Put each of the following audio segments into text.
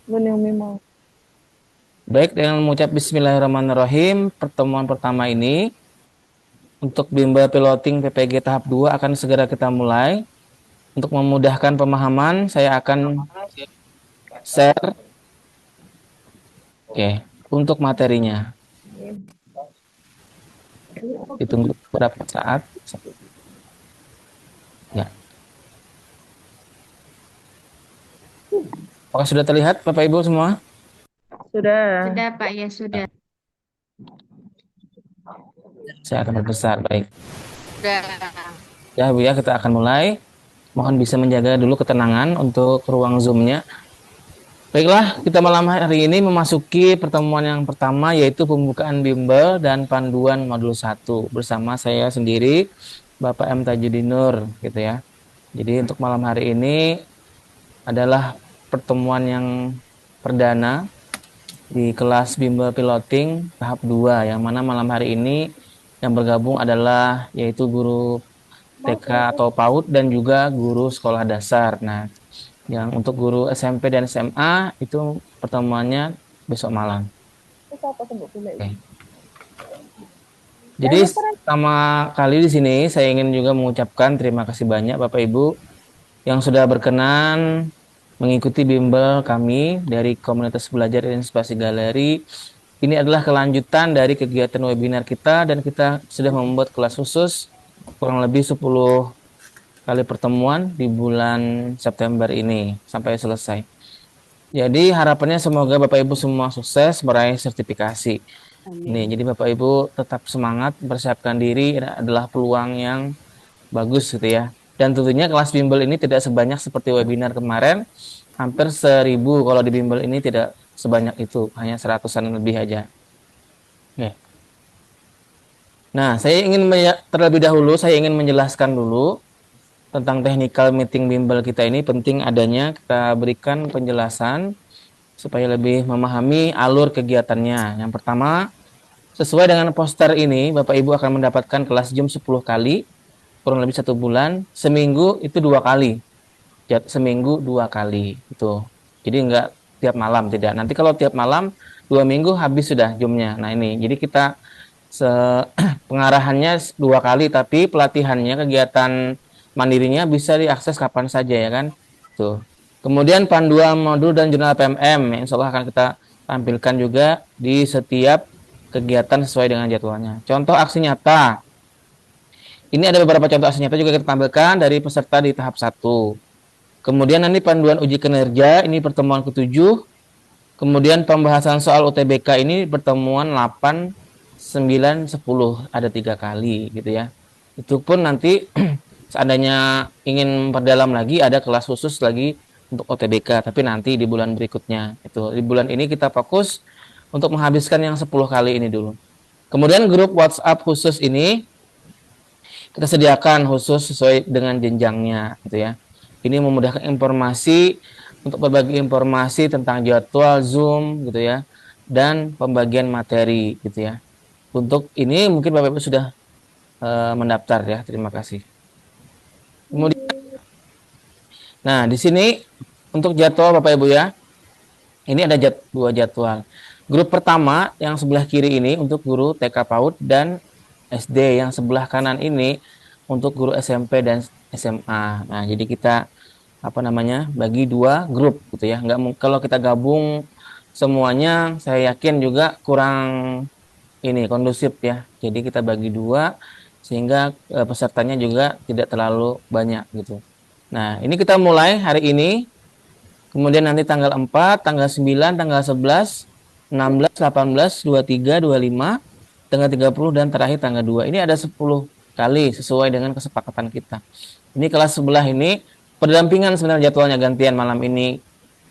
Benar memang. Baik, dengan mengucap Bismillahirrahmanirrahim, pertemuan pertama ini untuk bimbel piloting PPG tahap 2 akan segera kita mulai. Untuk memudahkan pemahaman, saya akan share, oke, untuk materinya. Ditunggu beberapa saat. Ya. Apakah sudah terlihat Bapak Ibu semua? Sudah. Sudah, Pak, ya sudah. Saya akan berbesar. Baik. Sudah. Ya, Bu ya, kita akan mulai. Mohon bisa menjaga dulu ketenangan untuk ruang Zoom-nya. Baiklah, kita malam hari ini memasuki pertemuan yang pertama yaitu pembukaan bimbel dan panduan modul 1 bersama saya sendiri, Bapak M. Tajudinur, gitu ya. Jadi untuk malam hari ini adalah pertemuan yang perdana di kelas bimbel piloting tahap 2 yang mana malam hari ini yang bergabung adalah yaitu guru TK atau PAUD dan juga guru sekolah dasar. Nah, yang untuk guru SMP dan SMA itu pertemuannya besok malam. Oke. Jadi pertama kali di sini saya ingin juga mengucapkan terima kasih banyak Bapak Ibu yang sudah berkenan mengikuti bimbel kami dari komunitas belajar Inspirasi Galeri. Ini adalah kelanjutan dari kegiatan webinar kita dan kita sudah membuat kelas khusus kurang lebih 10 kali pertemuan di bulan September ini sampai selesai. Jadi harapannya semoga Bapak Ibu semua sukses meraih sertifikasi. Nih, Amin. jadi Bapak Ibu tetap semangat, persiapkan diri, ini adalah peluang yang bagus gitu ya. Dan tentunya kelas bimbel ini tidak sebanyak seperti webinar kemarin, hampir 1.000 kalau di bimbel ini tidak sebanyak itu, hanya seratusan lebih aja. Oke. Nah, terlebih dahulu saya ingin menjelaskan dulu tentang technical meeting bimbel kita ini penting adanya kita berikan penjelasan supaya lebih memahami alur kegiatannya. Yang pertama, sesuai dengan poster ini, Bapak Ibu akan mendapatkan kelas Zoom 10 kali, kurang lebih 1 bulan, seminggu itu 2 kali. Seminggu 2 kali, itu. Jadi enggak tiap malam, tidak. Nanti kalau tiap malam, 2 minggu habis sudah Zoom-nya. Nah ini, jadi kita se pengarahannya 2 kali, tapi pelatihannya, kegiatan mandirinya bisa diakses kapan saja ya kan. Tuh. Kemudian panduan modul dan jurnal PMM, yang insya Allah akan kita tampilkan juga di setiap kegiatan sesuai dengan jadwalnya. Contoh aksi nyata. Ini ada beberapa contoh aksi nyata juga kita tampilkan dari peserta di tahap 1. Kemudian nanti panduan uji kinerja, ini pertemuan ke-7. Kemudian pembahasan soal UTBK ini pertemuan 8, 9, 10. Ada 3 kali gitu ya. Itu pun nanti seandainya ingin memperdalam lagi, ada kelas khusus lagi untuk OTBK, tapi nanti di bulan berikutnya. Itu di bulan ini kita fokus untuk menghabiskan yang 10 kali ini dulu. Kemudian grup WhatsApp khusus ini kita sediakan khusus sesuai dengan jenjangnya gitu ya. Ini memudahkan informasi untuk berbagi informasi tentang jadwal Zoom gitu ya dan pembagian materi gitu ya. Untuk ini mungkin Bapak Ibu sudah mendaftar ya. Terima kasih. Kemudian nah, di sini untuk jadwal Bapak Ibu ya. Ini ada 2 jadwal. Grup pertama yang sebelah kiri ini untuk guru TK PAUD dan SD, yang sebelah kanan ini untuk guru SMP dan SMA. Nah, jadi kita bagi 2 grup gitu ya. Kalau kita gabung semuanya, saya yakin juga kurang ini kondusif ya. Jadi kita bagi 2 sehingga pesertanya juga tidak terlalu banyak gitu. Nah, ini kita mulai hari ini. Kemudian nanti tanggal 4, tanggal 9, tanggal 11, 16, 18, 23, 25, tanggal 30, dan terakhir tanggal 2. Ini ada 10 kali sesuai dengan kesepakatan kita. Ini kelas sebelah ini pendampingan sebenarnya jadwalnya gantian, malam ini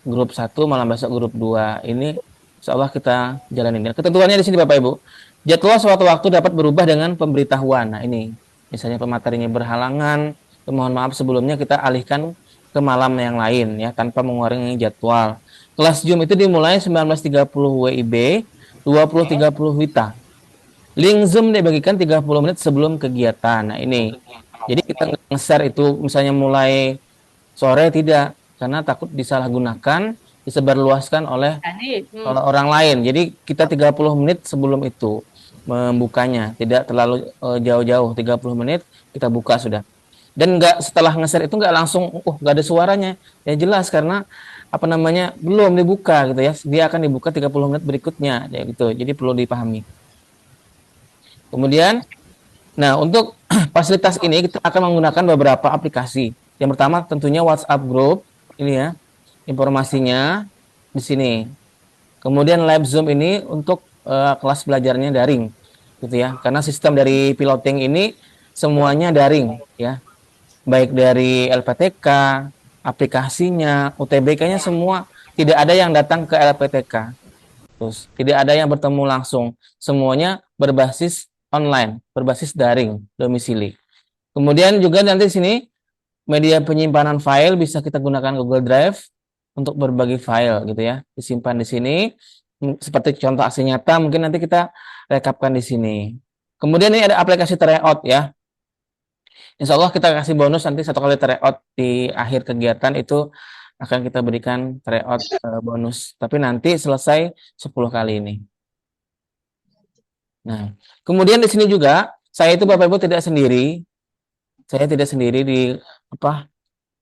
grup 1, malam besok grup 2. Ini insya Allah kita jalanin. Ketentuannya di sini Bapak Ibu. Jadwal suatu waktu dapat berubah dengan pemberitahuan. Nah ini, misalnya pematerinya berhalangan, mohon maaf sebelumnya kita alihkan ke malam yang lain ya tanpa mengurangi jadwal. Kelas Zoom itu dimulai 19.30 WIB, 20.30 WITA. Link Zoom dibagikan 30 menit sebelum kegiatan. Nah, ini. Jadi kita nge-share itu misalnya mulai sore tidak, karena takut disalahgunakan disebarluaskan oleh Tadi, orang lain. Jadi kita 30 menit sebelum itu membukanya, tidak terlalu jauh-jauh. 30 menit kita buka sudah. Dan nggak setelah nge-share itu nggak langsung, nggak ada suaranya. Ya jelas karena apa namanya belum dibuka gitu ya. Dia akan dibuka 30 menit berikutnya, ya gitu. Jadi perlu dipahami. Kemudian, nah untuk fasilitas ini kita akan menggunakan beberapa aplikasi. Yang pertama tentunya WhatsApp Group ini ya, informasinya di sini. Kemudian live Zoom ini untuk kelas belajarnya daring, gitu ya. Karena sistem dari piloting ini semuanya daring, ya. Baik dari LPTK, aplikasinya, UTBK-nya semua tidak ada yang datang ke LPTK. Terus tidak ada yang bertemu langsung. Semuanya berbasis online, berbasis daring, domisili. Kemudian juga nanti sini media penyimpanan file bisa kita gunakan Google Drive untuk berbagi file gitu ya, disimpan di sini. Seperti contoh aksi nyata mungkin nanti kita rekapkan di sini. Kemudian ini ada aplikasi tryout ya. Insya Allah kita kasih bonus nanti 1 kali tryout di akhir kegiatan itu akan kita berikan tryout bonus. Tapi nanti selesai 10 kali ini. Nah, kemudian di sini juga saya itu Bapak Ibu tidak sendiri. Saya tidak sendiri di apa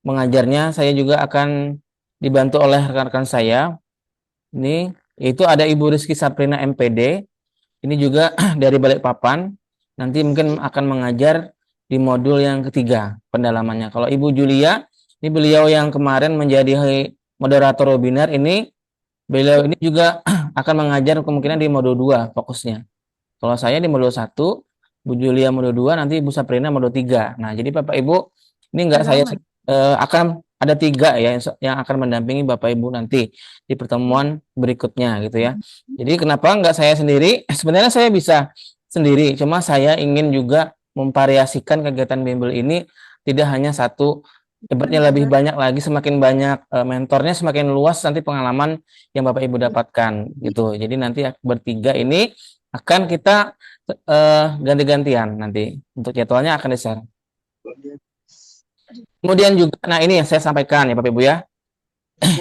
mengajarnya, saya juga akan dibantu oleh rekan-rekan saya. Ini itu ada Ibu Rizky Saprina MPD. Ini juga dari Balikpapan. Nanti mungkin akan mengajar di modul yang ketiga pendalamannya. Kalau Ibu Julia, ini beliau yang kemarin menjadi moderator webinar ini, beliau ini juga akan mengajar kemungkinan di modul 2 fokusnya. Kalau saya di modul 1, Bu Julia modul 2, nanti Ibu Saprina modul 3. Nah, jadi Bapak Ibu, ini enggak saya akan ada 3 ya yang akan mendampingi Bapak Ibu nanti di pertemuan berikutnya gitu ya. Jadi kenapa enggak saya sendiri? Sebenarnya saya bisa sendiri, cuma saya ingin juga memvariasikan kegiatan bimbel ini tidak hanya satu, hebatnya lebih banyak lagi, semakin banyak mentornya semakin luas nanti pengalaman yang Bapak Ibu dapatkan gitu. Jadi nanti bertiga ini akan kita ganti-gantian nanti untuk jadwalnya akan di-share. Kemudian juga, nah ini yang saya sampaikan ya Bapak Ibu ya.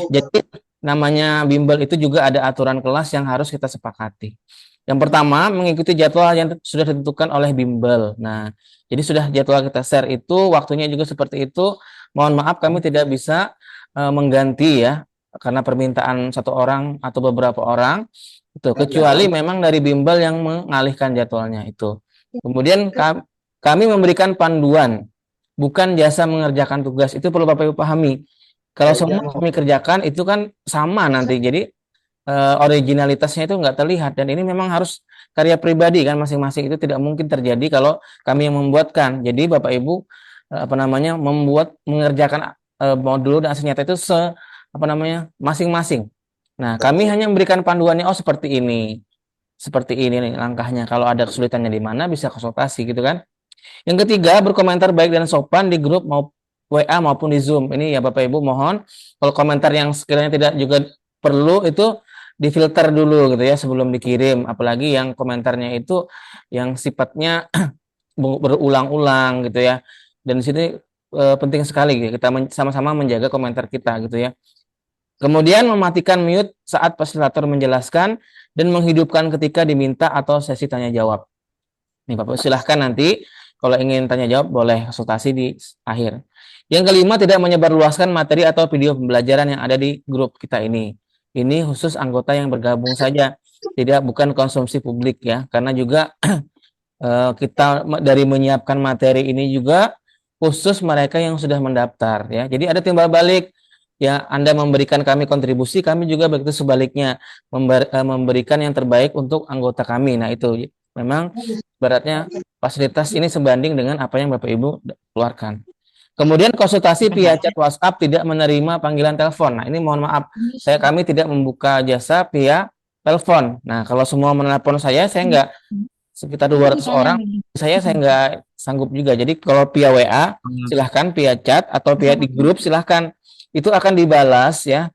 Jadi namanya bimbel itu juga ada aturan kelas yang harus kita sepakati. Yang pertama, mengikuti jadwal yang sudah ditentukan oleh bimbel. Nah, jadi sudah jadwal kita share itu, waktunya juga seperti itu. Mohon maaf kami tidak bisa mengganti ya, karena permintaan satu orang atau beberapa orang. Itu kecuali memang dari bimbel yang mengalihkan jadwalnya itu. Kemudian kami memberikan panduan, bukan jasa mengerjakan tugas. Itu perlu Bapak Ibu pahami. Kalau semua kami kerjakan itu kan sama nanti. Jadi originalitasnya itu nggak terlihat, dan ini memang harus karya pribadi kan masing-masing, itu tidak mungkin terjadi kalau kami yang membuatkan. Jadi Bapak Ibu apa namanya mengerjakan modul dan hasil nyata itu apa namanya masing-masing. Nah, kami hanya memberikan panduannya, oh seperti ini nih langkahnya. Kalau ada kesulitannya di mana bisa konsultasi gitu kan. Yang ketiga, berkomentar baik dan sopan di grup mau WA maupun di Zoom. Ini ya Bapak Ibu mohon, kalau komentar yang sekiranya tidak juga perlu itu difilter dulu gitu ya sebelum dikirim. Apalagi yang komentarnya itu yang sifatnya berulang-ulang gitu ya. Dan di sini penting sekali kita sama-sama menjaga komentar kita gitu ya. Kemudian mematikan mute saat fasilitator menjelaskan dan menghidupkan ketika diminta atau sesi tanya jawab. Nih Bapak silahkan nanti kalau ingin tanya jawab boleh konsultasi di akhir. Yang kelima, tidak menyebarluaskan materi atau video pembelajaran yang ada di grup kita ini. Ini khusus anggota yang bergabung saja, bukan konsumsi publik ya. Karena juga kita dari menyiapkan materi ini juga khusus mereka yang sudah mendaftar ya. Jadi ada timbal balik ya, Anda memberikan kami kontribusi, kami juga begitu sebaliknya memberikan yang terbaik untuk anggota kami. Nah, itu memang beratnya fasilitas ini sebanding dengan apa yang Bapak Ibu keluarkan. Kemudian konsultasi via chat WhatsApp, tidak menerima panggilan telepon. Nah, ini mohon maaf, kami tidak membuka jasa via telepon. Nah, kalau semua menelpon saya nggak sekitar 200 orang, saya nggak sanggup juga. Jadi kalau via WA silahkan, via chat atau via di grup silahkan. Itu akan dibalas ya.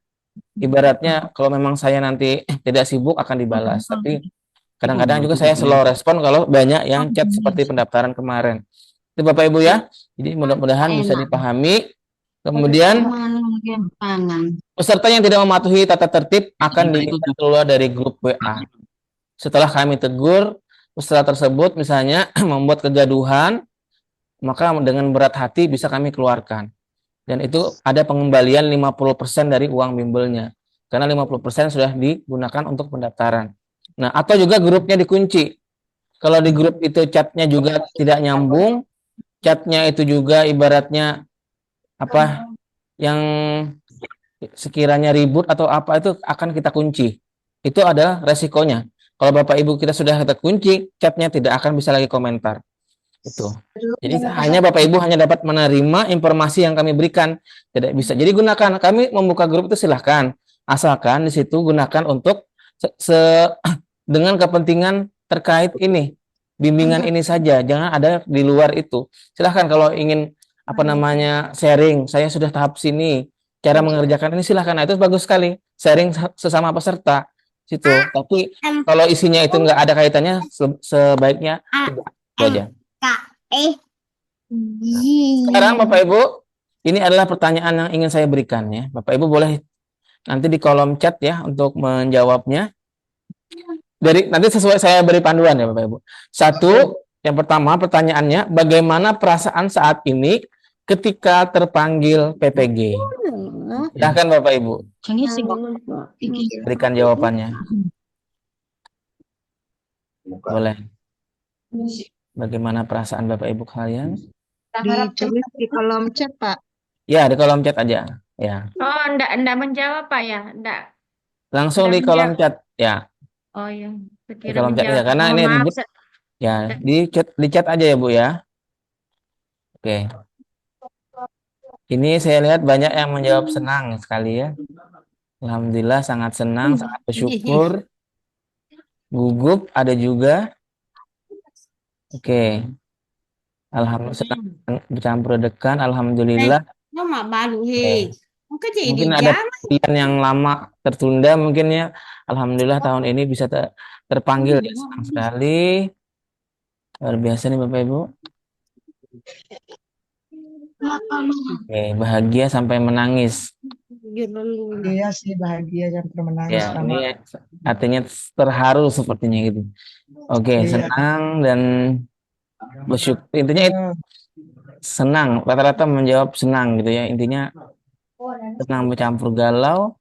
Ibaratnya kalau memang saya nanti tidak sibuk akan dibalas. Tapi kadang-kadang juga saya slow respon kalau banyak yang chat seperti pendaftaran kemarin. Itu Bapak Ibu ya. Jadi mudah-mudahan bisa dipahami. Kemudian Pangan. peserta yang tidak mematuhi tata tertib akan diminta keluar dari grup WA. Setelah kami tegur, peserta tersebut misalnya membuat kegaduhan, maka dengan berat hati bisa kami keluarkan. Dan itu ada pengembalian 50% dari uang bimbelnya. Karena 50% sudah digunakan untuk pendaftaran. Nah, atau juga grupnya dikunci. Kalau di grup itu chatnya juga tidak nyambung, chatnya itu juga ibaratnya apa yang sekiranya ribut atau apa itu akan kita kunci. Itu adalah resikonya. Kalau Bapak Ibu kita sudah kita kunci, chatnya tidak akan bisa lagi komentar. Itu. Jadi hanya Bapak Ibu hanya dapat menerima informasi yang kami berikan, tidak bisa. Jadi gunakan, kami membuka grup itu silahkan, asalkan di situ gunakan untuk dengan kepentingan terkait ini, bimbingan ini saja, jangan ada di luar itu. Silahkan kalau ingin apa namanya sharing, saya sudah tahap sini, cara mengerjakan ini silahkan. Nah, itu bagus sekali, sharing sesama peserta situ. Tapi kalau isinya itu nggak ada kaitannya, sebaiknya tidak. Itu aja. Sekarang Bapak Ibu, ini adalah pertanyaan yang ingin saya berikan ya. Bapak Ibu boleh nanti di kolom chat ya untuk menjawabnya. Nanti sesuai saya beri panduan ya Bapak Ibu. Satu, yang pertama pertanyaannya, bagaimana perasaan saat ini ketika terpanggil PPG? Silahkan Bapak Ibu berikan jawabannya. Boleh. Bagaimana perasaan Bapak Ibu kalian? Ditulis di kolom chat, Pak. Ya, di kolom chat aja. Ya. Oh, enggak menjawab, Pak ya? Langsung Enggak di kolom menjawab. chat. Ya, Oh iya, di sekira kolom chat ya. menjawab. Karena Mohon ini maaf. ribut. Ya, di chat aja ya Bu ya. Oke. Ini saya lihat banyak yang menjawab senang sekali ya. Alhamdulillah sangat senang, sangat bersyukur. Gugup ada juga. Oke. Alhamdulillah senang bercampur dekan. Alhamdulillah. Oke. Mungkin ada pilihan yang lama tertunda mungkin ya. Alhamdulillah tahun ini bisa terpanggil ya. Senang sekali. Luar biasa nih Bapak Ibu. Oke, bahagia sampai menangis. Iya sih bahagia sampai menangis Ya, sama. ini artinya terharu sepertinya gitu. Oke, Iya. senang dan bersyukur. Intinya itu Eh, senang. Rata-rata menjawab senang gitu ya. Intinya senang bercampur galau.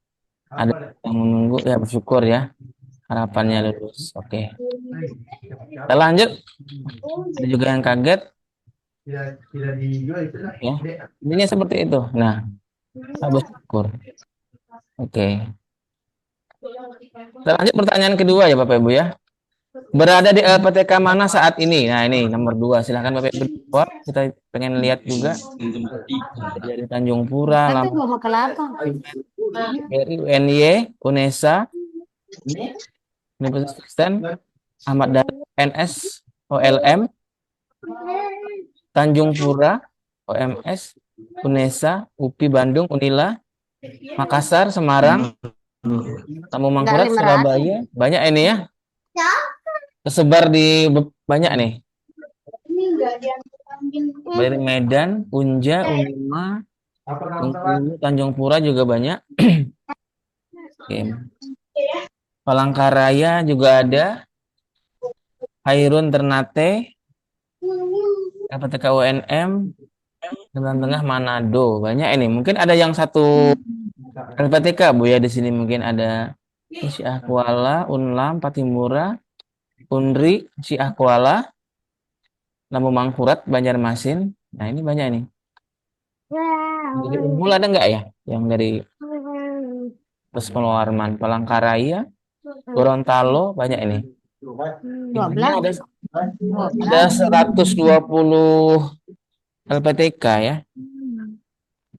Ada yang menunggu ya bersyukur ya. Harapannya lulus. Oke. Kita lanjut. Ada juga yang kaget Tidak dijual itu lah. ya. Intinya seperti itu. Nah, kita bersyukur. Oke. Kita lanjut pertanyaan kedua ya Bapak Ibu ya. Berada di LPTK mana saat ini? Nah, ini nomor 2. Silahkan Bapak Ibu jawab. Kita pengen lihat juga. Dari Tanjung Pura, dari UNY, UNESA, Universitas Kristen, Ahmad Dhani, NS, OLM, Tanjung Pura, OMS, UNESA, UPI Bandung, Unila, Makassar, Semarang, Tamu Mangkurat, Surabaya. Banyak ini ya. Tersebar di banyak nih. Dari Medan, Unja, Unima, Bengkulu, Tanjung Pura juga banyak. Oke. Palangkaraya juga ada. Hairun Ternate, LPTK UNM, Tengah Manado. Banyak ini. Mungkin ada yang satu LPTK Bu ya di sini mungkin ada Syiah Kuala, Unlam, Patimura, Unri, Syiah Kuala, Lamu Mangkurat, Banjarmasin. Nah, ini banyak nih. Dari Unmul ada nggak ya? Yang dari Pengeluaran Palangkaraya, Gorontalo, banyak ini. Intinya ada 120 LPTK ya.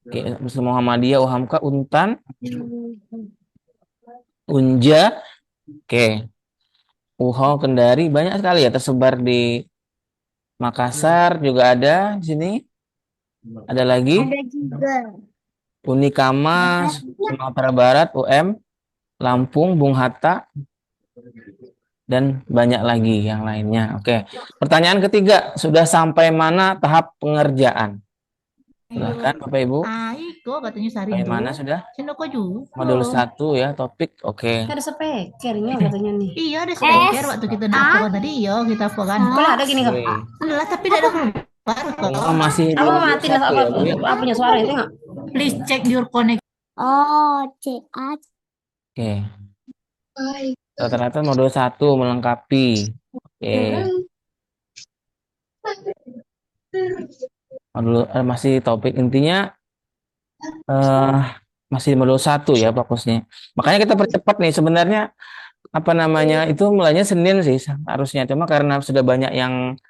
Oke, Muhammadiyah, UHAMKA, Untan, Unja, oke, UHO, Kendari, banyak sekali ya tersebar di Makassar juga ada di sini. Ada lagi Unikama, Sumatera Barat, UM, Lampung, Bung Hatta, dan banyak lagi yang lainnya. Oke. Pertanyaan ketiga, sudah sampai mana tahap pengerjaan? Silakan Bapak Ibu. kok katanya Sari Bagaimana tuh. sudah? Sendoko juga. Modul 1 ya, topik. Oke. Ada speakernya katanya nih. Iya ada speaker waktu kita nelfon kan tadi. Iya kita apa kan. Kalau ada gini kok. Oke. Adalah tapi tidak ada keluar kok. Oh, masih Apa modul mati 1 ya, Bu ya? apa punya suara itu nggak? Please check your connection. Oh, CA. Oke. Rata-rata modul 1 melengkapi. Oke. Masih topik intinya masih modul 1 ya fokusnya. Makanya kita percepat nih sebenarnya apa namanya itu mulainya Senin sih harusnya, cuma karena sudah banyak yang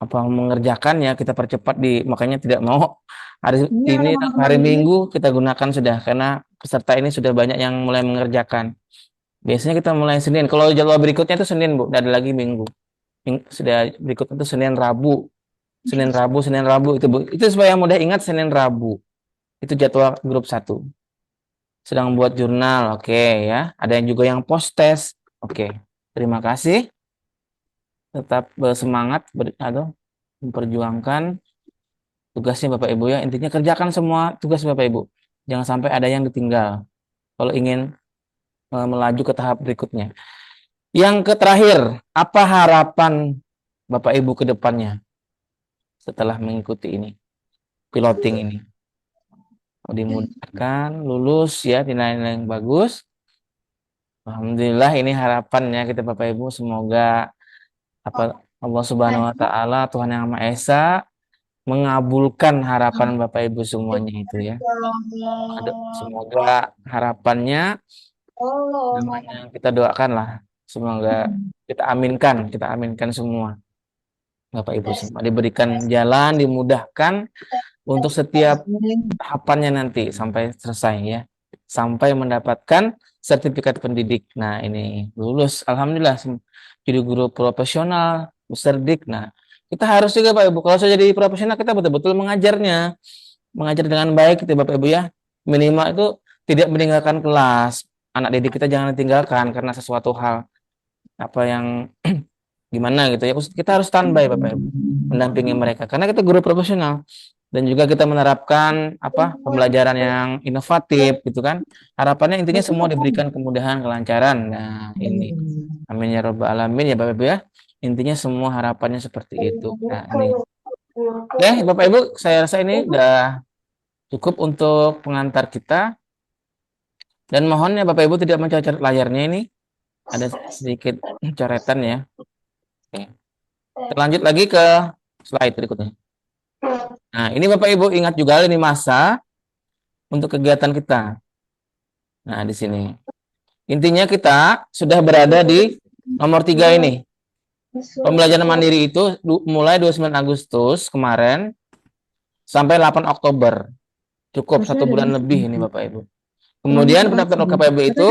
mengerjakannya kita percepat makanya tidak mau hari Minggu kita gunakan sudah karena peserta ini sudah banyak yang mulai mengerjakan. Biasanya kita mulai Senin. Kalau jadwal berikutnya itu Senin, Bu, ada lagi Minggu. Sudah berikutnya itu Senin Rabu itu, Bu. Itu supaya mudah ingat Senin Rabu. Itu jadwal grup 1. Sedang buat jurnal, oke ya. Ada yang juga yang post test. Oke. Terima kasih. Tetap bersemangat memperjuangkan tugasnya Bapak Ibu ya. Intinya kerjakan semua tugas Bapak Ibu. Jangan sampai ada yang ditinggal. Kalau ingin melaju ke tahap berikutnya. Yang terakhir, apa harapan Bapak Ibu ke depannya setelah mengikuti ini, piloting ini? Dimudahkan, lulus ya, nilai-nilai yang bagus. Alhamdulillah ini harapannya kita Bapak Ibu, semoga Allah Subhanahu wa taala, Tuhan Yang Maha Esa mengabulkan harapan Bapak Ibu semuanya itu ya. Semoga harapannya namanya kita doakan lah, semoga kita aminkan semua Bapak Ibu semua diberikan jalan, dimudahkan untuk setiap tahapannya nanti sampai selesai ya, sampai mendapatkan sertifikat pendidik. Nah ini lulus, alhamdulillah jadi guru profesional, Muserdik. Nah kita harus juga Pak Ibu, kalau saya jadi profesional kita betul-betul mengajar dengan baik gitu Bapak Ibu ya, minimal itu tidak meninggalkan kelas. Anak didik kita jangan ditinggalkan karena sesuatu hal yang gimana gitu ya. Kita harus standby Bapak Ibu mendampingi mereka karena kita guru profesional. Dan juga kita menerapkan pembelajaran yang inovatif gitu kan. Harapannya intinya semua diberikan kemudahan, kelancaran. Nah, ini. Amin ya rabbal alamin ya Bapak Ibu ya. Intinya semua harapannya seperti itu. Nah, ini. Oke, Bapak Ibu, saya rasa ini udah cukup untuk pengantar kita. Dan mohon ya Bapak Ibu tidak mencoret layarnya ini. Ada sedikit coretan ya. Oke. Kita lanjut lagi ke slide berikutnya. Nah, ini Bapak Ibu ingat juga ini masa untuk kegiatan kita. Nah, di sini. Intinya kita sudah berada di nomor 3 ini. Pembelajaran mandiri itu mulai 29 Agustus kemarin sampai 8 Oktober. Cukup 1 bulan lebih ini Bapak Ibu. Kemudian pendaftaran UKPB itu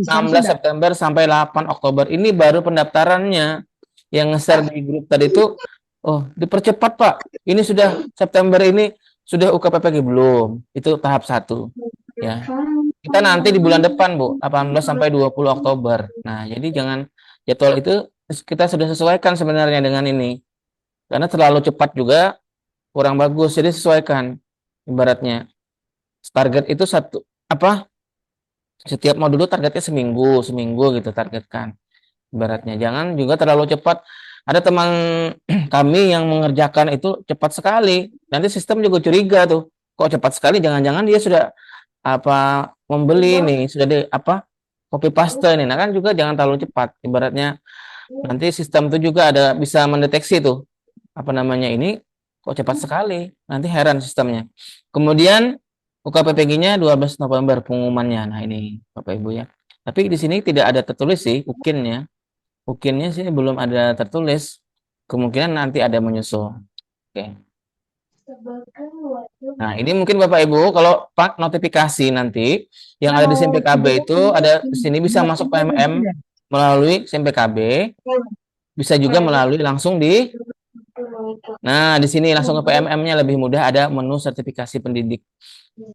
16 September sampai 8 Oktober. Ini baru pendaftarannya. Yang nge-share di grup tadi itu, dipercepat Pak. Ini sudah September ini sudah UKPPG belum? Itu tahap 1 ya. Kita nanti di bulan depan Bu, 18 sampai 20 Oktober. Nah, jadi jangan jadwal itu kita sudah sesuaikan sebenarnya dengan ini. Karena terlalu cepat juga kurang bagus. Jadi sesuaikan ibaratnya. Target itu setiap modul targetnya seminggu gitu targetkan. Ibaratnya jangan juga terlalu cepat. Ada teman kami yang mengerjakan itu cepat sekali. Nanti sistem juga curiga tuh. Kok cepat sekali? Jangan-jangan dia sudah membeli nih, sudah copy paste nih. Nah kan juga jangan terlalu cepat. Ibaratnya nanti sistem itu juga bisa mendeteksi tuh ini kok cepat sekali. Nanti heran sistemnya. Kemudian UKPPG-nya 12 November pengumumannya. Nah ini Bapak Ibu ya. Tapi di sini tidak ada tertulis sih UKIN-nya. UKIN-nya sih belum ada tertulis. Kemungkinan nanti ada menyusul. Oke. Nah, ini mungkin Bapak Ibu kalau Pak notifikasi nanti yang ada di SIMPKB itu ada di sini bisa masuk PMM melalui SIMPKB. Bisa juga melalui langsung Nah, di sini langsung ke PMM-nya lebih mudah, ada menu sertifikasi pendidik.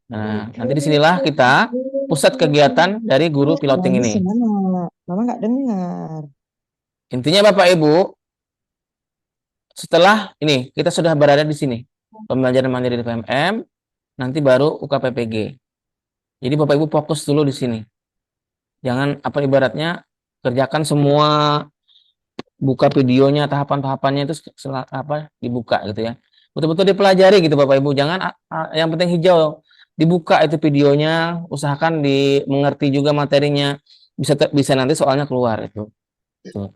Nah, nanti disinilah kita pusat kegiatan dari guru piloting ini. Mama nggak dengar. Intinya Bapak Ibu, setelah ini kita sudah berada di sini, pembelajaran mandiri di PMM, nanti baru UKPPG. Jadi Bapak Ibu fokus dulu di sini. Jangan apa ibaratnya kerjakan semua, buka videonya, tahapan-tahapannya itu dibuka gitu ya. Betul-betul dipelajari gitu Bapak Ibu. Jangan yang penting hijau, dibuka itu videonya, usahakan dimengerti juga materinya. Bisa nanti soalnya keluar itu. Tuh.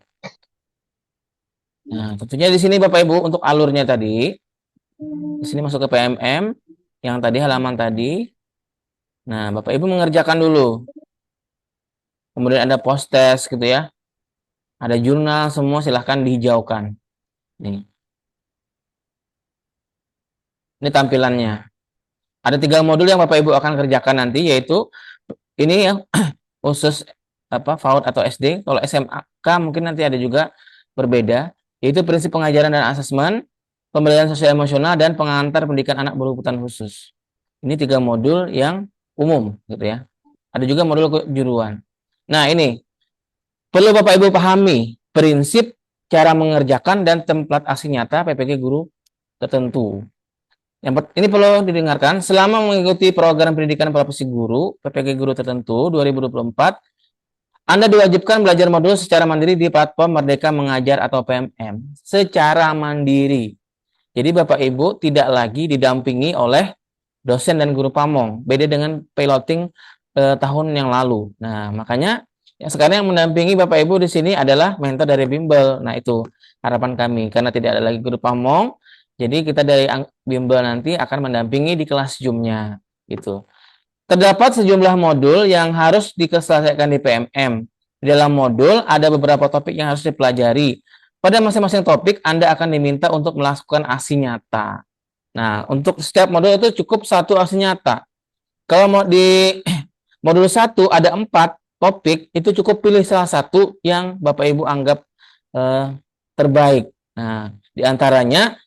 Nah, tentunya di sini Bapak Ibu untuk alurnya tadi, di sini masuk ke PMM yang tadi halaman tadi. Nah, Bapak Ibu mengerjakan dulu. Kemudian ada post test gitu ya. Ada jurnal, semua silahkan dihijaukan. Ini tampilannya. Ada 3 modul yang Bapak Ibu akan kerjakan nanti, yaitu ini ya khusus PAUD atau SD. Kalau SMK mungkin nanti ada juga berbeda, yaitu prinsip pengajaran dan asesmen, pembelajaran sosial emosional, dan pengantar pendidikan anak berkebutuhan khusus. Ini 3 modul yang umum gitu ya. Ada juga modul kejuruan. Nah, ini perlu Bapak Ibu pahami prinsip, cara mengerjakan, dan template aksi nyata PPG guru tertentu. Ini perlu didengarkan. Selama mengikuti program pendidikan profesi guru PPG guru tertentu 2024, Anda diwajibkan belajar modul secara mandiri di platform Merdeka Mengajar atau PMM secara mandiri. Jadi Bapak Ibu tidak lagi didampingi oleh dosen dan guru pamong. Beda dengan piloting tahun yang lalu. Nah, makanya yang sekarang yang mendampingi Bapak Ibu di sini adalah mentor dari bimbel. Nah, itu harapan kami karena tidak ada lagi guru pamong. Jadi kita dari bimbel nanti akan mendampingi di kelas Zoom-nya gitu. Terdapat sejumlah modul yang harus diselesaikan di PMM. Di dalam modul ada beberapa topik yang harus dipelajari. Pada masing-masing topik Anda akan diminta untuk melakukan aksi nyata. Nah, untuk setiap modul itu cukup 1 aksi nyata. Kalau mau di modul 1 ada 4 topik, itu cukup pilih salah satu yang Bapak Ibu anggap terbaik. Nah, diantaranya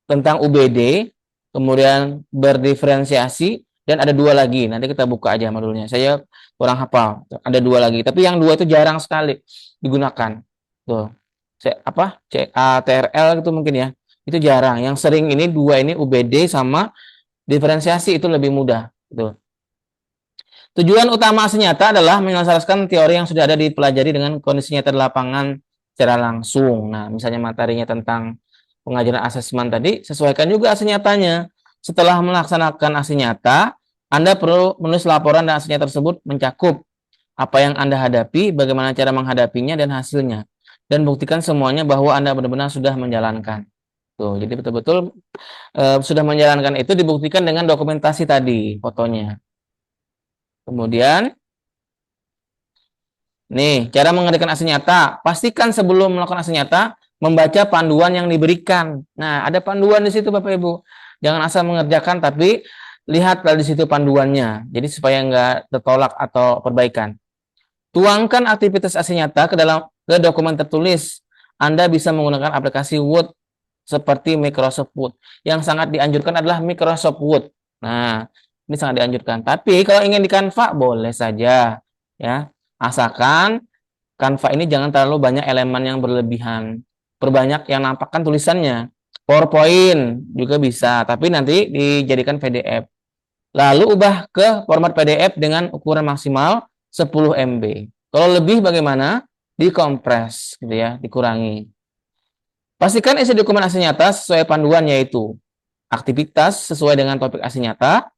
tentang UBD, kemudian berdiferensiasi, dan ada 2 lagi. Nanti kita buka aja modulnya. Saya kurang hafal. Ada 2 lagi. Tapi yang 2 itu jarang sekali digunakan. Tuh. CATRL itu mungkin ya. Itu jarang. Yang sering ini 2 ini UBD sama diferensiasi itu lebih mudah. Tuh. Tujuan utama aksi nyata adalah menyelesaikan teori yang sudah ada dipelajari dengan kondisi nyata di lapangan secara langsung. Nah, misalnya materinya tentang pengajaran asesmen tadi, sesuaikan juga aksi nyatanya. Setelah melaksanakan aksi nyata, Anda perlu menulis laporan dan aksi nyata tersebut mencakup apa yang Anda hadapi, bagaimana cara menghadapinya, dan hasilnya. Dan buktikan semuanya bahwa Anda benar-benar sudah menjalankan. Tuh, jadi betul-betul sudah menjalankan itu dibuktikan dengan dokumentasi tadi, fotonya. Kemudian, nih, cara mengerjakan aksi nyata. Pastikan sebelum melakukan aksi nyata, membaca panduan yang diberikan. Nah, ada panduan di situ Bapak Ibu. Jangan asal mengerjakan, tapi lihatlah di situ panduannya. Jadi supaya nggak tertolak atau perbaikan. Tuangkan aktivitas aksi nyata ke dokumen tertulis. Anda bisa menggunakan aplikasi Word seperti Microsoft Word. Yang sangat dianjurkan adalah Microsoft Word. Nah, ini sangat dianjurkan. Tapi kalau ingin di Canva, boleh saja. Ya, asalkan Canva ini jangan terlalu banyak elemen yang berlebihan. Perbanyak yang nampakkan tulisannya. PowerPoint juga bisa, tapi nanti dijadikan PDF. Lalu ubah ke format PDF dengan ukuran maksimal 10 MB. Kalau lebih bagaimana? Dikompres, gitu ya, dikurangi. Pastikan isi dokumen aksi nyata sesuai panduan, yaitu aktivitas sesuai dengan topik aksi nyata.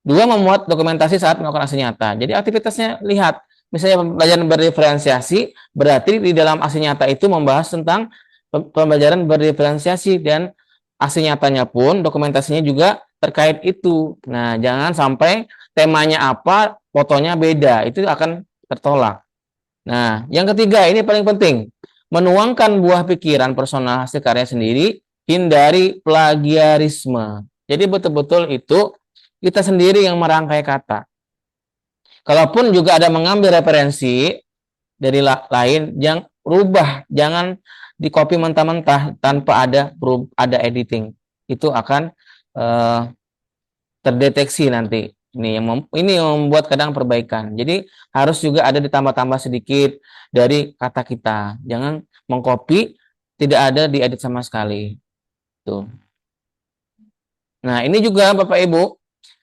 2, memuat dokumentasi saat melakukan aksi nyata. Jadi aktivitasnya lihat, misalnya pembelajaran berdiferensiasi, berarti di dalam aksi nyata itu membahas tentang pembelajaran berdiferensiasi, dan aksi nyatanya pun dokumentasinya juga terkait itu. Nah, jangan sampai temanya apa, fotonya beda, itu akan tertolak. Nah, yang ketiga, ini paling penting, menuangkan buah pikiran personal hasil karya sendiri, hindari plagiarisme. Jadi betul-betul itu kita sendiri yang merangkai kata. Kalaupun juga ada mengambil referensi dari lain, yang rubah, jangan di-copy mentah-mentah tanpa ada editing. Itu akan terdeteksi nanti. Ini yang membuat kadang perbaikan. Jadi harus juga ada ditambah-tambah sedikit dari kata kita. Jangan mengcopy, tidak ada diedit sama sekali. Tuh. Nah, ini juga Bapak Ibu,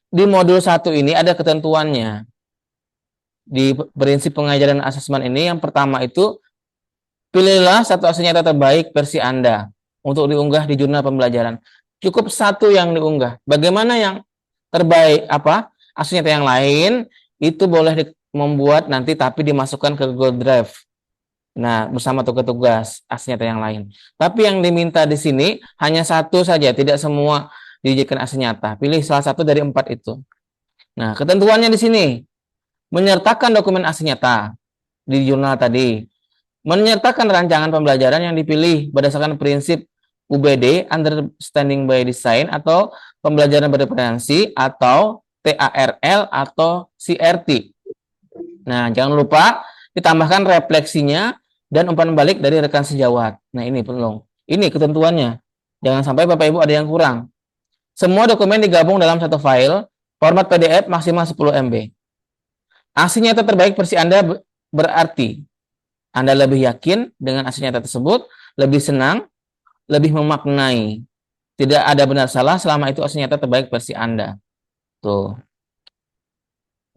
di modul 1 ini ada ketentuannya. Di prinsip pengajaran asesmen ini, yang pertama itu, pilihlah satu asli nyata terbaik versi Anda untuk diunggah di jurnal pembelajaran. Cukup satu yang diunggah. Bagaimana yang terbaik apa? Asli nyata yang lain itu boleh membuat nanti tapi dimasukkan ke Google Drive. Nah, bersama tugas-tugas asli nyata yang lain. Tapi yang diminta di sini hanya satu saja, tidak semua dijadikan asli nyata. Pilih salah satu dari 4 itu. Nah, ketentuannya di sini. Menyertakan dokumen asli nyata di jurnal tadi. Menyertakan rancangan pembelajaran yang dipilih berdasarkan prinsip UBD, Understanding by Design, atau pembelajaran berreferensi, atau TARL, atau CRT. Nah, jangan lupa ditambahkan refleksinya dan umpan balik dari rekan sejawat. Nah, ini perlu. Ini ketentuannya. Jangan sampai Bapak Ibu ada yang kurang. Semua dokumen digabung dalam satu file, format PDF maksimal 10 MB. Asli nyata terbaik versi Anda berarti Anda lebih yakin dengan asli nyata tersebut, lebih senang, lebih memaknai. Tidak ada benar salah selama itu asli nyata terbaik versi Anda. Tuh.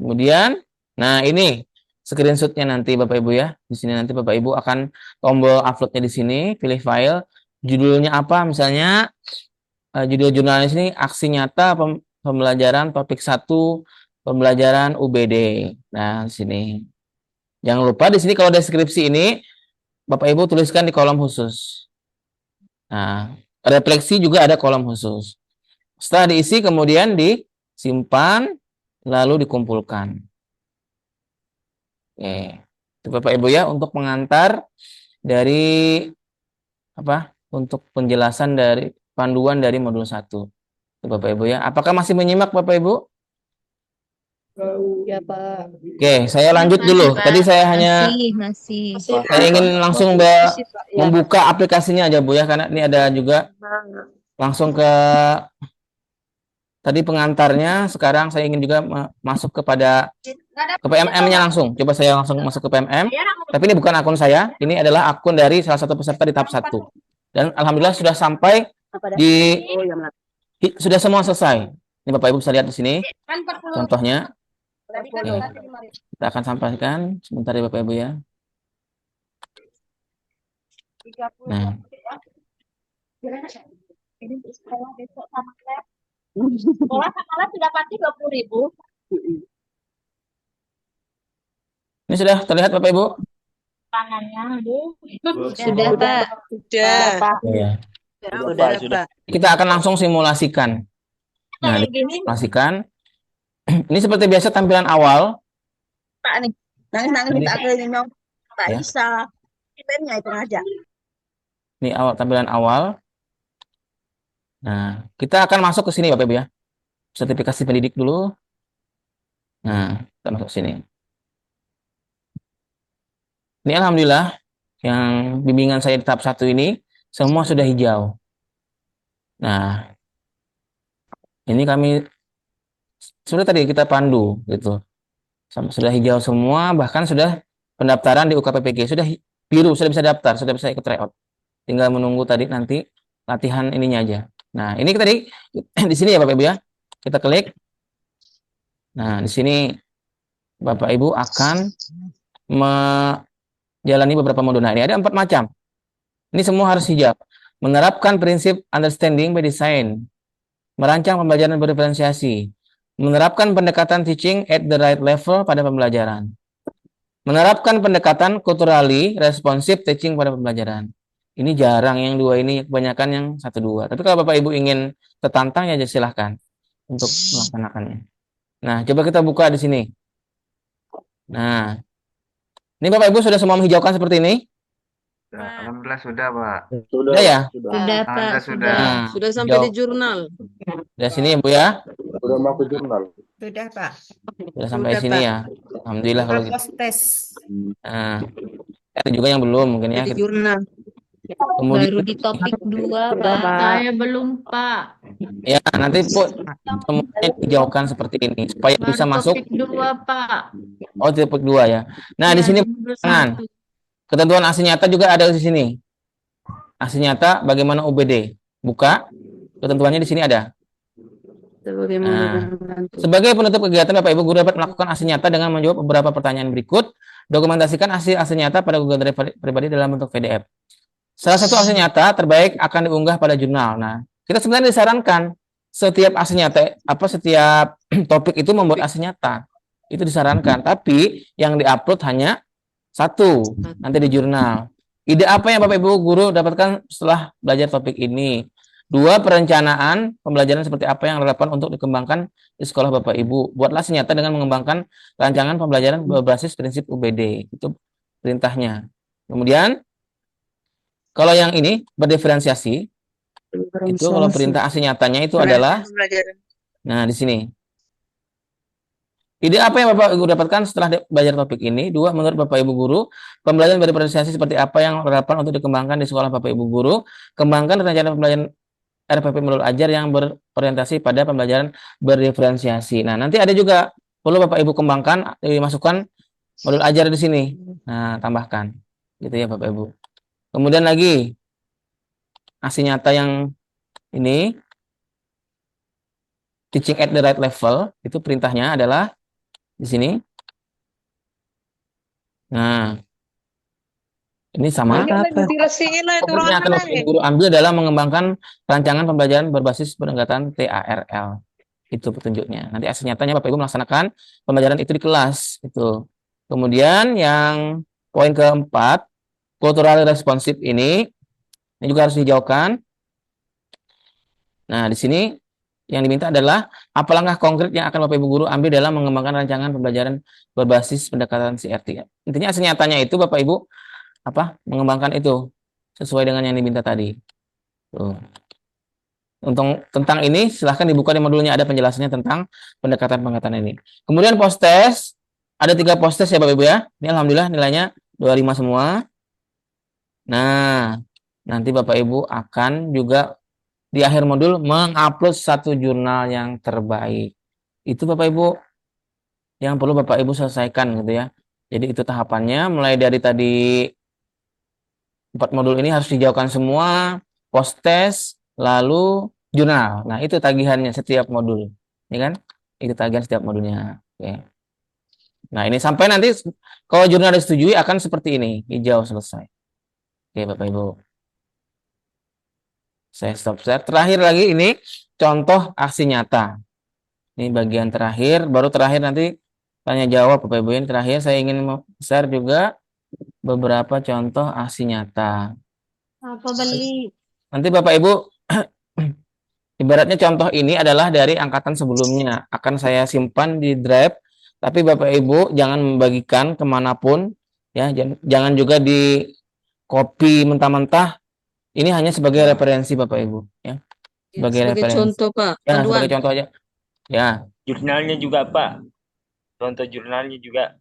Kemudian, nah ini screenshotnya nanti Bapak Ibu ya. Di sini nanti Bapak Ibu akan tombol uploadnya di sini, pilih file, judulnya apa misalnya, judul jurnalnya sini aksi nyata pembelajaran topik 1 pembelajaran UBD. Nah, di sini. Jangan lupa di sini kalau deskripsi ini Bapak Ibu tuliskan di kolom khusus. Nah, refleksi juga ada kolom khusus. Setelah diisi kemudian disimpan lalu dikumpulkan. Oke. Itu Bapak Ibu ya untuk pengantar dari apa? Untuk penjelasan dari panduan dari modul 1. Itu Bapak Ibu ya. Apakah masih menyimak Bapak Ibu? Ya, Pak. Oke, saya lanjut dulu. Tadi saya hanya Masih. saya ingin langsung membuka aplikasinya aja Bu ya, karena ini ada juga langsung ke tadi pengantarnya. Sekarang saya ingin juga masuk ke PMM-nya langsung. Coba saya langsung masuk ke PMM. Tapi ini bukan akun saya, ini adalah akun dari salah satu peserta di tahap 1. Dan alhamdulillah sudah sampai sudah semua selesai. Ini Bapak Ibu bisa lihat di sini contohnya. Oke, kita akan sampaikan sebentar ya Bapak Ibu ya. Nah, ini sudah terlihat Bapak Ibu? Sudah, Pak. Iya. Sudah. Kita akan langsung simulasikan. Nah, simulasikan. Ini seperti biasa tampilan awal. Pak nih, nangis minta Ini. ke ini dong. Tak Ya. bisa. Filmnya itu aja. Ini tampilan awal. Nah, kita akan masuk ke sini Bapak Ibu ya. Sertifikasi pendidik dulu. Nah, kita masuk ke sini. Ini alhamdulillah yang bimbingan saya di tahap 1 ini semua sudah hijau. Nah, ini kami sudah tadi kita pandu gitu. Sudah hijau semua, bahkan sudah pendaftaran di UKPPG, sudah biru, sudah bisa daftar, sudah bisa ikut tryout. Tinggal menunggu tadi nanti latihan ininya aja. Nah, ini tadi di sini ya Bapak Ibu ya. Kita klik. Nah, di sini Bapak Ibu akan menjalani beberapa modul. Nah, ini ada 4 macam. Ini semua harus hijau. Menerapkan prinsip understanding by design. Merancang pembelajaran berdiferensiasi. Menerapkan pendekatan teaching at the right level pada pembelajaran. Menerapkan pendekatan culturally responsive teaching pada pembelajaran. Ini jarang yang 2 ini, kebanyakan yang 1-2. Tapi kalau Bapak Ibu ingin tertantang ya silahkan untuk melaksanakannya. Nah, coba kita buka di sini. Nah, ini Bapak Ibu sudah semua menghijaukan seperti ini? Alhamdulillah sudah, Pak. Sudah ya? Sudah, Pak. Sudah. Nah, Sudah sampai hijau. di jurnal. Dari sini ya Bu ya? Sudah mau ke jurnal. Sudah, Pak. Sudah sampai Sudah, sini Pak. ya. Alhamdulillah kalau gitu. Post tes Nah, ada juga yang belum mungkin ya. di jurnal. Kemudian Baru di topik 2, Pak. Saya belum, Pak. ya nanti Bu semuanya dijauhkan seperti ini supaya Baru bisa masuk. topik 2, Pak. Oh, topik 2 ya. Nah, di Ya, sini modul jangan. 1. Ketentuan asli nyata juga ada di sini. Asli nyata bagaimana UBD. Buka. Ketentuannya di sini ada. Nah, sebagai penutup kegiatan, Bapak Ibu guru dapat melakukan aksi nyata dengan menjawab beberapa pertanyaan berikut. Dokumentasikan aksi nyata pada Google Drive pribadi dalam bentuk PDF. Salah satu aksi nyata terbaik akan diunggah pada jurnal. Nah, kita sebenarnya disarankan setiap aksi nyata, setiap topik itu membuat aksi nyata. Itu disarankan. Tapi yang diupload hanya satu nanti di jurnal. Ide apa yang Bapak Ibu guru dapatkan setelah belajar topik ini? 2, perencanaan pembelajaran seperti apa yang relevan untuk dikembangkan di sekolah Bapak Ibu. Buatlah nyata dengan mengembangkan rancangan pembelajaran berbasis prinsip UBD. Itu perintahnya. Kemudian, kalau yang ini berdiferensiasi, itu kalau perintah aksi nyatanya itu adalah, nah di sini. Ide apa yang Bapak Ibu dapatkan setelah belajar topik ini? 2, menurut Bapak Ibu guru, pembelajaran berdiferensiasi seperti apa yang relevan untuk dikembangkan di sekolah Bapak Ibu guru. Kembangkan rencana pembelajaran RPP Modul Ajar yang berorientasi pada pembelajaran berdiferensiasi. Nah, nanti ada juga perlu Bapak Ibu kembangkan, dimasukkan modul ajar di sini. Nah, tambahkan. Gitu ya Bapak Ibu. Kemudian lagi, aksi nyata yang ini, teaching at the right level, itu perintahnya adalah di sini. Nah, ini sama. Yang akan Bapak Ibu guru ambil adalah mengembangkan rancangan pembelajaran berbasis pendekatan TARL. Itu petunjuknya. Nanti aksi nyatanya Bapak Ibu melaksanakan pembelajaran itu di kelas. Itu. Kemudian yang poin keempat, cultural responsive ini juga harus dijauhkan. Nah, di sini yang diminta adalah apa langkah konkret yang akan Bapak Ibu guru ambil dalam mengembangkan rancangan pembelajaran berbasis pendekatan CRT. Intinya aksi nyatanya itu Bapak Ibu mengembangkan itu sesuai dengan yang diminta tadi. Tuh. Untuk tentang ini silahkan dibuka di modulnya, ada penjelasannya tentang pendekatan ini. Kemudian post test, ada 3 post test ya Bapak Ibu ya. Ini alhamdulillah nilainya 25 semua. Nah, nanti Bapak Ibu akan juga di akhir modul mengupload 1 jurnal yang terbaik. Itu Bapak Ibu yang perlu Bapak Ibu selesaikan gitu ya. Jadi itu tahapannya, mulai dari tadi 4 modul ini harus dijauhkan semua, post test, lalu jurnal. Nah, itu tagihannya setiap modul. Ya kan? Itu tagihan setiap modulnya. Oke. Nah, ini sampai nanti kalau jurnal disetujui akan seperti ini, hijau selesai. Oke, Bapak Ibu. Saya stop share. Terakhir lagi ini contoh aksi nyata. Ini bagian terakhir, baru terakhir nanti tanya jawab Bapak Ibu. Ini terakhir saya ingin share juga beberapa contoh aksi nyata. Apa beli? Nanti Bapak Ibu, ibaratnya contoh ini adalah dari angkatan sebelumnya. Akan saya simpan di drive, tapi Bapak Ibu jangan membagikan kemanapun, ya. Jangan juga di copy mentah-mentah. Ini hanya sebagai referensi Bapak Ibu, ya. Sebagai referensi. contoh, Pak. Ya, sebagai contoh aja. Ya. Jurnalnya juga, Pak. Contoh jurnalnya juga.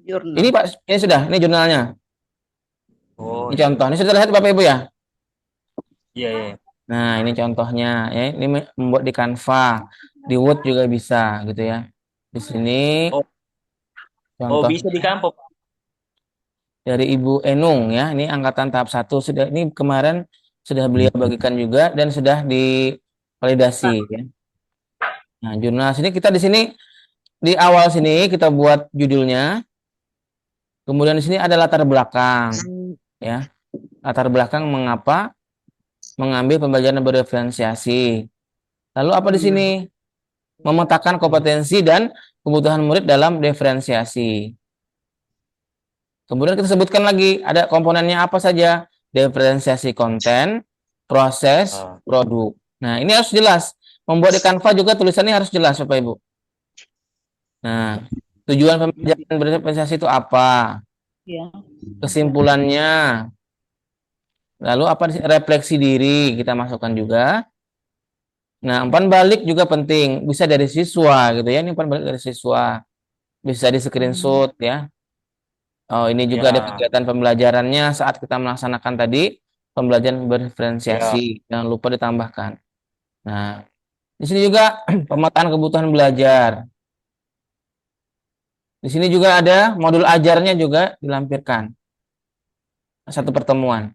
Ini Pak, ini sudah, ini jurnalnya. Oh, Ini contoh. Ini sudah lihat Bapak Ibu ya? iya, iya. Nah, ini contohnya ya. Ini membuat di Canva, di Word juga bisa gitu ya. Di sini contoh bisa di kampus, Pak. dari Ibu Enung ya. Ini angkatan tahap 1 sudah, ini kemarin sudah beliau bagikan juga dan sudah divalidasi ya. Nah, jurnal sini kita di sini di awal sini kita buat judulnya. Kemudian di sini ada latar belakang ya. Latar belakang mengapa mengambil pembelajaran berdiferensiasi. Lalu apa di sini? Memetakan kompetensi dan kebutuhan murid dalam diferensiasi. Kemudian kita sebutkan lagi ada komponennya apa saja? Diferensiasi konten, proses, produk. Nah, ini harus jelas. Membuat di Canva juga tulisannya harus jelas Bapak Ibu. Nah, tujuan pembelajaran berdiferensiasi itu apa? Ya. Kesimpulannya. Lalu apa refleksi diri kita masukkan juga. Nah, umpan balik juga penting. Bisa dari siswa gitu ya. Ini umpan balik dari siswa. Bisa di screenshot ya. Oh, ini juga ada kegiatan pembelajarannya saat kita melaksanakan tadi pembelajaran berdiferensiasi. Jangan lupa ditambahkan. Nah, di sini juga pemetaan kebutuhan belajar. Di sini juga ada modul ajarnya juga dilampirkan. Satu pertemuan.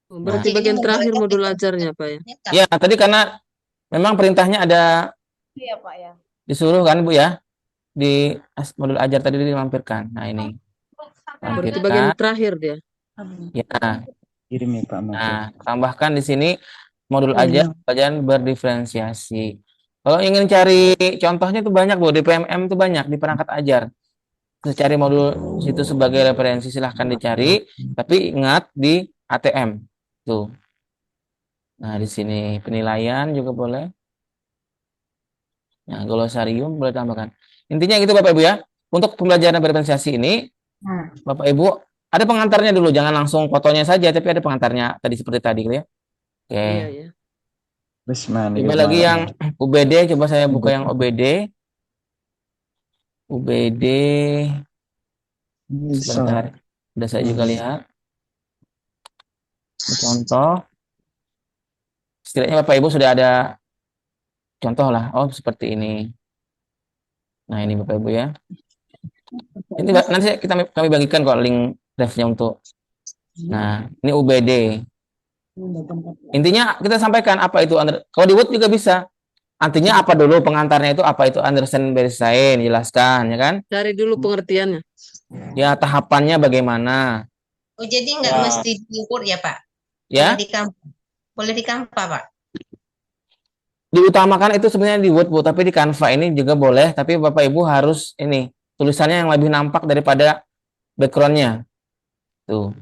Berarti bagian terakhir modul ajarnya, Pak ya? Ya, tadi karena memang perintahnya ada Iya Pak ya. Disuruh kan Bu ya? Di modul ajar tadi dilampirkan. Nah, ini. Berarti bagian Lampirkan. terakhir dia. Ya. Kirim ya Pak. Nah, tambahkan di sini modul ajar pelajaran berdiferensiasi. Kalau ingin cari contohnya itu banyak Bu, di PMM itu banyak, di perangkat ajar. Terus cari modul situ sebagai referensi, silahkan dicari. Tapi ingat di ATM. Tuh. Nah, di sini penilaian juga boleh. Nah, glosarium boleh tambahkan. Intinya gitu Bapak Ibu ya. Untuk pembelajaran berdiferensiasi ini, Bapak Ibu, ada pengantarnya dulu. Jangan langsung fotonya saja, tapi ada pengantarnya tadi seperti tadi gitu ya. Oke. Iya, iya. Coba lagi yang UBD, coba saya buka yang UBD. UBD. Sebentar. Sudah saya juga lihat. Contoh. Setidaknya Bapak Ibu sudah ada contoh lah. Oh, seperti ini. Nah, ini Bapak Ibu ya. Ini nanti kami bagikan kok link drive-nya untuk. Nah, ini UBD. Intinya kita sampaikan apa itu kalau di Word juga bisa. Artinya apa dulu pengantarnya itu apa itu understand design, jelaskan ya kan? Cari dulu pengertiannya. Ya tahapannya bagaimana? Oh, jadi nggak mesti diukur ya Pak? Ya. Boleh di Canva Pak? Diutamakan itu sebenarnya di Word Bu, tapi di Canva ini juga boleh. Tapi Bapak Ibu harus ini tulisannya yang lebih nampak daripada backgroundnya. Tuh.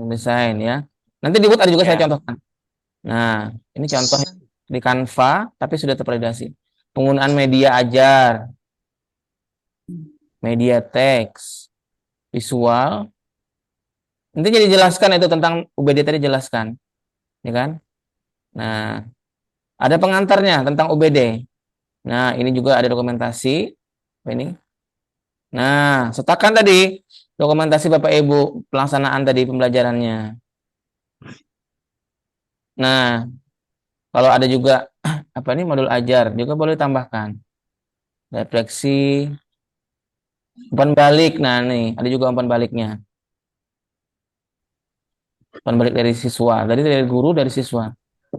Desain ya. Nanti di Word ada juga saya contohkan. Nah, ini contoh di Canva, tapi sudah tervalidasi. Penggunaan media ajar, media teks, visual. Nanti jadi jelaskan itu tentang UBD tadi jelaskan, ya kan? Nah, ada pengantarnya tentang UBD. Nah, ini juga ada dokumentasi. Ini. Nah, sertakan tadi dokumentasi Bapak Ibu pelaksanaan tadi pembelajarannya. Nah, kalau ada juga apa nih modul ajar juga boleh tambahkan. Refleksi, umpan balik. Nah, nih ada juga umpan baliknya. Umpan balik dari siswa, dari guru dari siswa.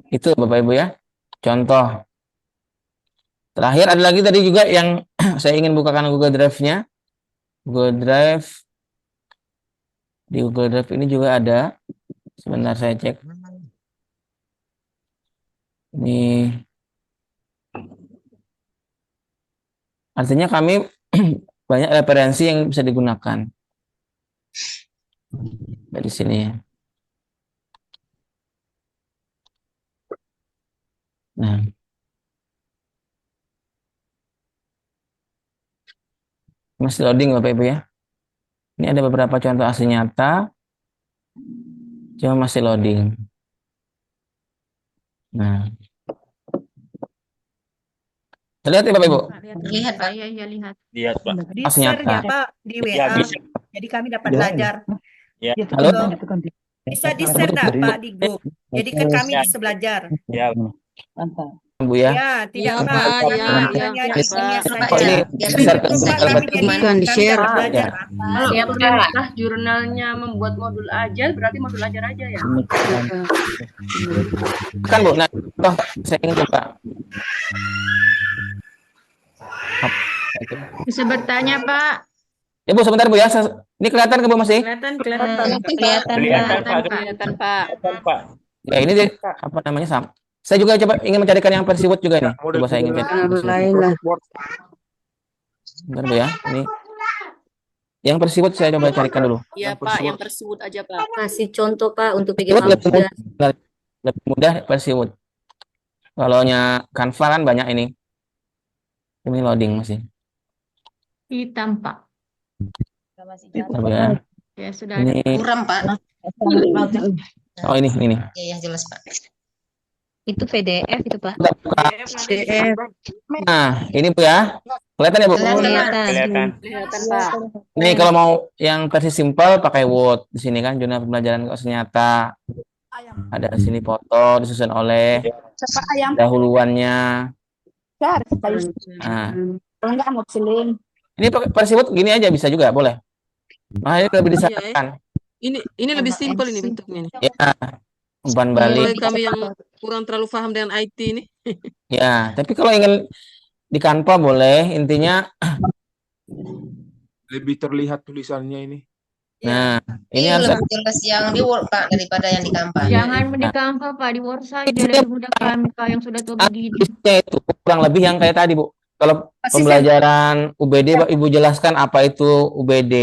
Itu Bapak Ibu ya. Contoh. Terakhir ada lagi tadi juga yang saya ingin bukakan Google Drive-nya. Google Drive. Di Google Drive ini juga ada. Sebentar saya cek. Ini artinya kami banyak referensi yang bisa digunakan dari sini ya. Nah, masih loading Bapak Ibu ya. Ini ada beberapa contoh asli nyata, cuma masih loading. Nah, terlihat ya Bapak Ibu? Lihat Pak, ya lihat. Lihat Pak. Di Asli share nyata. ya Pak di WA. Ya, bisa. Jadi kami dapat belajar. Ya. Halo? Bisa di share dah Pak di grup. Jadi kan kami bisa belajar. Ya. Bu ya. Ya, tidak Ya, Pak. Pak, Kami ya, hanya ya, di sini Pak. saja. Oh, ini share ke Kami jadi Bukan di kami share. dapat belajar. Ya. Kalau pemerintah jurnalnya membuat modul ajar, berarti modul ajar aja ya. Kan Bu, nah, toh saya ingin coba. Bisa bertanya Pak. Ya Bu, sebentar Bu ya. Ini kelihatan ke Bu masih? Kelihatan. Kelihatan, Pak. Pak. Ya ini apa namanya sama. Saya juga coba ingin mencarikan yang versi Word juga nih. Coba saya ingin cari. Lain lah. Bentar Bu ya. Ini yang versi Word saya coba carikan dulu. Iya Pak, yang tersebut aja Pak. Kasih contoh Pak untuk bikin Word lebih mudah. mudah, lebih mudah versi Word. Kalau nya Canva kan banyak ini. Ini loading masih. Hitam Pak. Bentar Bu ya. Ya sudah. Ini Kurang Pak. oh ini. Ya, jelas Pak. Itu PDF itu Pak. Kita buka. PDF. Nah, ini Bu ya. Kelihatan ya Bu? Kelihatan. Kelihatan Pak. Nih kalau mau yang versi simple pakai Word. Di sini kan jurnal pembelajaran kok nyata. Ada di sini foto disusun oleh dahuluannya. Nah, ini pakai versi Word gini aja bisa juga, boleh. Nah, ini lebih disayangkan. Ini lebih simpel ini bentuknya nih. Ya, umpan Iya, balik. apalagi kami yang kurang terlalu paham dengan IT ini. Ya, tapi kalau ingin di Canva boleh, intinya Lebih terlihat tulisannya ini. nah, ini Ini harus lebih jelas yang di Word Pak daripada yang di Canva. Jangan di Canva, Pak, di Word saja lebih mudah kami, Pak, yang sudah tua begini. tulisnya itu kurang lebih yang kayak tadi, Bu. Kalau Asisten. pembelajaran UBD, Ibu jelaskan apa itu UBD.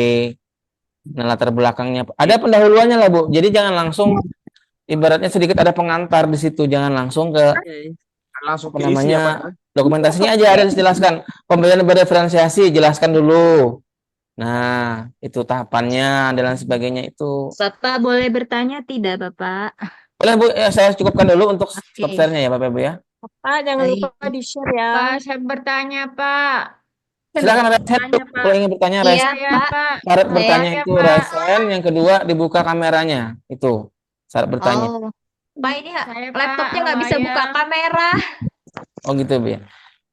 Nah, latar belakangnya. Ada pendahuluannya lah, Bu. Jadi jangan langsung ibaratnya sedikit ada pengantar di situ, jangan langsung ke Oke. Langsung apa ke isi ya, Pak. namanya dokumentasinya aja ada dijelaskan. Pembelajaran bereferensiasi jelaskan dulu. Nah, itu tahapannya dan lain sebagainya itu. Bapak boleh bertanya tidak, Bapak? Boleh, Bu, ya, saya cukupkan dulu untuk Oke. stop share-nya ya, Bapak Ibu ya. Pak, jangan Baik. lupa di-share ya. Pak, saya bertanya, Pak. Silakan resen, Bertanya, Bu. Pak. Kalau ingin bertanya Iya, resen. Saya, Pak. Pak. Syarat bertanya Saya, itu Pak. resen, yang kedua dibuka kameranya. Itu syarat bertanya. Oh, Pak, ini Saya, Pak, laptopnya nggak bisa buka Awaya. kamera. Oh gitu, Bu ya.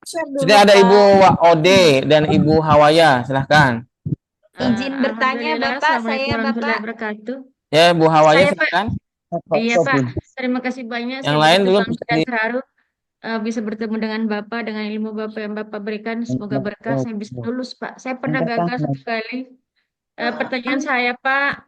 Share dulu, Sini ada Pak. Ibu Ode dan Ibu Hawaya, silahkan. Izin bertanya, Alhamdulillah, Bapak. Assalamualaikum Saya, warahmatullahi Bapak. wabarakatuh. Ya, Bu Hawaya, Saya, Pak. silahkan. Iya, Pak. Terima kasih banyak. Yang Saya lain begitu dulu bangga dan terharu bisa bertemu dengan Bapak, dengan ilmu Bapak yang Bapak berikan. Semoga berkah. Saya bisa lulus, Pak. Saya pernah gagal satu kali. Pertanyaan saya, Pak,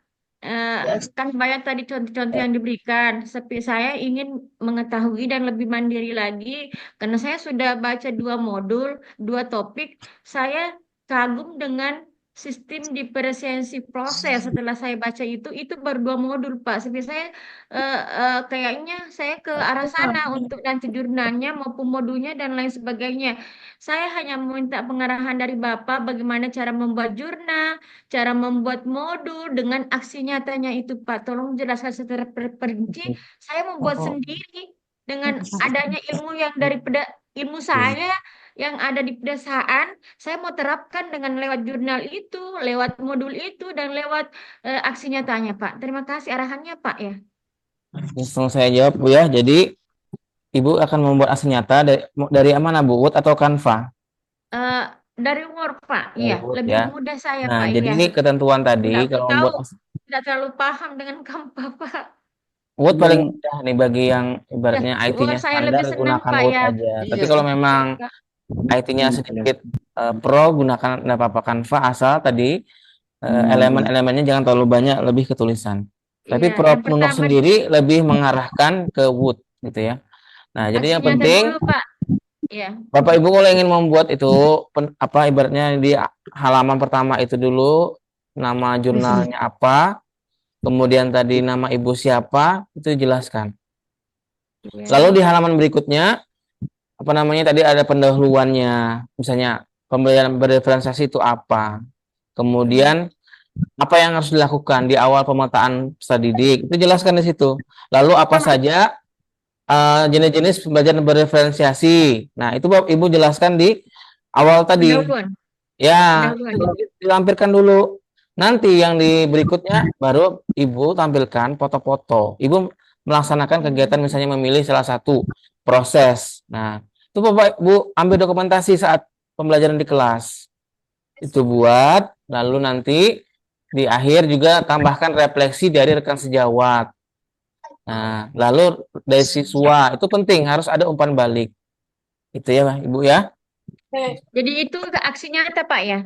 kan banyak tadi contoh-contoh yang diberikan. Tapi saya ingin mengetahui dan lebih mandiri lagi, karena saya sudah baca 2 modul, 2 topik. Saya kagum dengan sistem diferensiasi proses. Setelah saya baca itu baru 2 modul, Pak. Tapi saya kayaknya saya ke arah sana untuk nanti jurnalnya maupun modulnya dan lain sebagainya. Saya hanya meminta pengarahan dari Bapak bagaimana cara membuat jurnal, cara membuat modul dengan aksi nyatanya itu, Pak. Tolong jelaskan secara perinci. Saya membuat sendiri dengan adanya ilmu yang daripada ilmu saya yang ada di pedesaan, saya mau terapkan dengan lewat jurnal itu, lewat modul itu, dan lewat aksi nyatanya, Pak. Terima kasih arahannya, Pak, ya. Langsung saya jawab, Bu ya. Jadi Ibu akan membuat aksi nyata dari mana, Bu? Word atau Canva? Dari Word, Pak. Dari Iya, Word lebih ya. mudah saya, Nah, Pak. jadi Iya. ini ketentuan tadi Tidak kalau tahu, membuat tidak terlalu paham dengan Canva, Pak. Word paling mudah nih bagi yang ibaratnya Ya, IT-nya Word saya standar, lebih senang, gunakan Pak, Word ya. aja. Iya. Tapi kalau memang Pak. IT-nya sedikit pro, gunakan tidak apa-apa Canva, asal tadi elemen-elemennya jangan terlalu banyak, lebih ke tulisan. Tapi Iya, Pro yang Nunuk pertama sendiri lebih mengarahkan ke Word gitu ya. Nah, jadi yang aksi nyata penting dulu, Pak. Iya. Bapak Ibu kalau ingin membuat itu apa ibaratnya di halaman pertama itu dulu nama jurnalnya apa, kemudian tadi nama ibu siapa, itu jelaskan. Iya. Lalu di halaman berikutnya apa namanya tadi ada pendahuluannya, misalnya pembelajaran bereferensiasi itu apa. Kemudian apa yang harus dilakukan di awal pemetaan peserta didik, itu jelaskan di situ. Lalu apa saja jenis-jenis pembelajaran bereferensiasi. Nah, itu Bapak Ibu jelaskan di awal tadi. Pendahuluan. Ya, Pendahuluan. dilampirkan dulu. Nanti yang di berikutnya baru Ibu tampilkan foto-foto. Ibu melaksanakan kegiatan misalnya memilih salah satu proses. Nah, itu Bapak Ibu ambil dokumentasi saat pembelajaran di kelas. Itu buat, lalu nanti di akhir juga tambahkan refleksi dari rekan sejawat. Nah, lalu dari siswa itu penting harus ada umpan balik. Itu ya, Ibu ya. Jadi itu aksi nyata, Pak, ya.